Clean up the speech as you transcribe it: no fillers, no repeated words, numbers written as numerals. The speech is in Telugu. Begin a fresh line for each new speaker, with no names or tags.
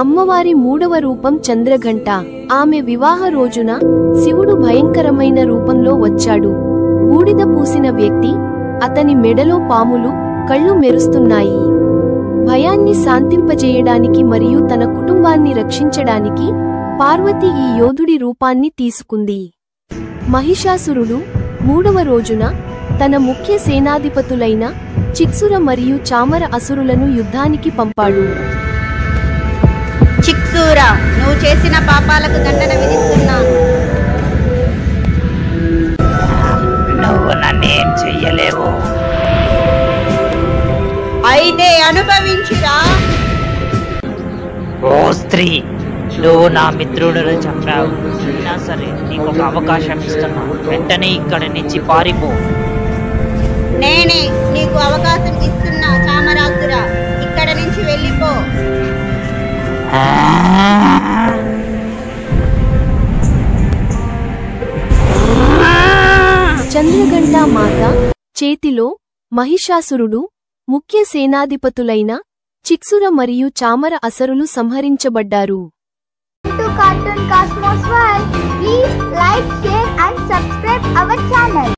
అమ్మవారి మూడవ రూపం చంద్రఘంట. ఆమె వివాహ రోజున శివుడు భయంకరమైన రూపంలో వచ్చాడు. బూడిద పూసిన వ్యక్తి, అతని మెడలో పాములు, కళ్ళు మెరుస్తున్నాయి. భయాన్ని శాంతింపజేయడానికి మరియు తన కుటుంబాన్ని రక్షించడానికి పార్వతి ఈ యోధుడి రూపాన్ని తీసుకుంది. మహిషాసురుడు మూడవ రోజున తన ముఖ్య సేనాధిపతులైన చిక్సుర మరియు చామర అసురులను యుద్ధానికి పంపాడు.
చిక్సూర, నువ్వు చేసిన పాపాలకు దండన విధిస్తున్నాను.
నువ్వు నన్నేం చెయ్యలేవు.
అయితే అనుభవించురా.
ఓ స్త్రీ, నువ్వు నా మిత్రుడిని చంపావు. అయినా సరే నీకు ఒక అవకాశం ఇస్తున్నా. వెంటనే ఇక్కడి నుంచి పారిపో.
నేనే నీకు అవకాశం ఇస్తున్నా చామరాసురా, ఇక్కడ నుంచి వెళ్ళిపో.
చంద్రఘంటా మాత చేతిలో మహిషాసురుడు, ముఖ్య సేనాధిపతులైన చిక్సుర మరియు Chamara అసరులు సంహరించబడ్డారు.
To Cartoon Cosmos World, please like, share and subscribe our channel.